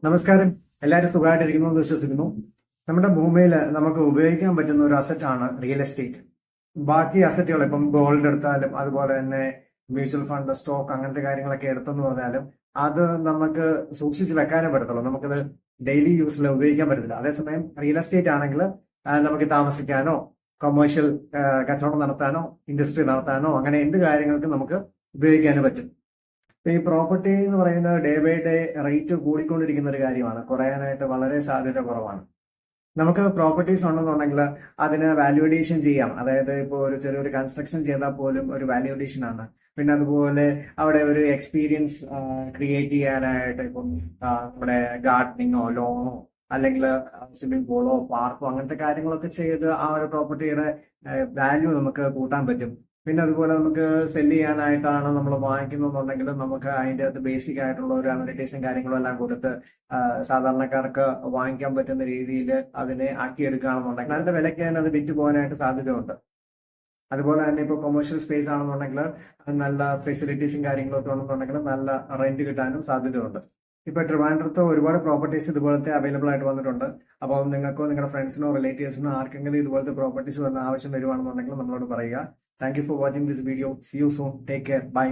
നമസ്കാരം. എല്ലാവരും സുഖമായിട്ടിരിക്കുന്നു എന്ന് വിശ്വസിക്കുന്നു. നമ്മുടെ ഭൂമിയിൽ നമുക്ക് ഉപയോഗിക്കാൻ പറ്റുന്ന ഒരു അസറ്റാണ് റിയൽ എസ്റ്റേറ്റ്. ബാക്കി അസറ്റുകൾ ഇപ്പം ഗോൾഡ് എടുത്താലും അതുപോലെ തന്നെ മ്യൂച്വൽ ഫണ്ട്, സ്റ്റോക്ക്, അങ്ങനത്തെ കാര്യങ്ങളൊക്കെ എടുത്തെന്ന് പറഞ്ഞാലും അത് നമുക്ക് സൂക്ഷിച്ച് വെക്കാനേ പറ്റത്തുള്ളൂ. നമുക്കത് ഡെയിലി യൂസിൽ ഉപയോഗിക്കാൻ പറ്റത്തില്ല. അതേസമയം റിയൽ എസ്റ്റേറ്റ് ആണെങ്കിൽ നമുക്ക് താമസിക്കാനോ കൊമേഴ്ഷ്യൽ കച്ചവടം നടത്താനോ ഇൻഡസ്ട്രി നടത്താനോ അങ്ങനെ എന്ത് കാര്യങ്ങൾക്കും നമുക്ക് ഉപയോഗിക്കാനും പറ്റും. ഈ പ്രോപ്പർട്ടി എന്ന് പറയുന്നത് ഡേ ബൈ ഡേ റേറ്റ് കൂടിക്കൊണ്ടിരിക്കുന്ന ഒരു കാര്യമാണ്. കുറയാനായിട്ട് വളരെ സാധ്യത കുറവാണ്. നമുക്ക് പ്രോപ്പർട്ടീസ് ഉണ്ടെന്നുണ്ടെങ്കിൽ അതിന് വാല്യൂഡേഷൻ ചെയ്യാം. അതായത് ഇപ്പോൾ ഒരു ചെറിയൊരു കൺസ്ട്രക്ഷൻ ചെയ്താൽ പോലും ഒരു വാല്യൂഡേഷൻ ആണ്. പിന്നെ അതുപോലെ അവിടെ ഒരു എക്സ്പീരിയൻസ് ക്രിയേറ്റ് ചെയ്യാനായിട്ട് ഇപ്പം നമ്മുടെ ഗാർഡനിങ്ങോ ലോണോ അല്ലെങ്കിൽ സ്വിമ്മിംഗ് പൂളോ പാർക്കോ അങ്ങനത്തെ കാര്യങ്ങളൊക്കെ ചെയ്ത് ആ ഒരു പ്രോപ്പർട്ടിയുടെ വാല്യൂ നമുക്ക് കൂട്ടാൻ പറ്റും. പിന്നെ അതുപോലെ നമുക്ക് സെല് ചെയ്യാനായിട്ടാണ് നമ്മൾ വാങ്ങിക്കുന്നതെന്നുണ്ടെങ്കിൽ നമുക്ക് അതിൻ്റെ അകത്ത് ബേസിക് ആയിട്ടുള്ള ഒരു അമ്യൂണിറ്റീസും കാര്യങ്ങളും എല്ലാം കൊടുത്ത് സാധാരണക്കാർക്ക് വാങ്ങിക്കാൻ പറ്റുന്ന രീതിയിൽ അതിനെ ആക്കിയെടുക്കുകയാണെന്നുണ്ടെങ്കിൽ അതിന്റെ വിലയ്ക്ക് തന്നെ അത് വിറ്റ് പോകാനായിട്ട് സാധ്യതയുണ്ട്. അതുപോലെ തന്നെ ഇപ്പോൾ കൊമേഴ്ഷ്യൽ സ്പേസ് ആണെന്നുണ്ടെങ്കിൽ നല്ല ഫെസിലിറ്റീസും കാര്യങ്ങളൊക്കെ ഉണ്ടെന്നുണ്ടെങ്കിൽ നല്ല റെന്റ് കിട്ടാനും സാധ്യതയുണ്ട്. ഇപ്പൊ ട്രിവാൻഡ്രത്ത് ഒരുപാട് പ്രോപ്പർട്ടീസ് ഇതുപോലത്തെ അവൈലബിൾ ആയിട്ട് വന്നിട്ടുണ്ട്. അപ്പോൾ നിങ്ങൾക്കോ നിങ്ങളുടെ ഫ്രണ്ട്സിനോ റിലേറ്റീവ്സിനോ ആർക്കെങ്കിലും ഇതുപോലത്തെ പ്രോപ്പർട്ടീസ് വന്ന ആവശ്യം വരുവാണെന്നുണ്ടെങ്കിൽ നമ്മളോട് പറയുക. Thank you for watching this video. See you soon. Take care. By.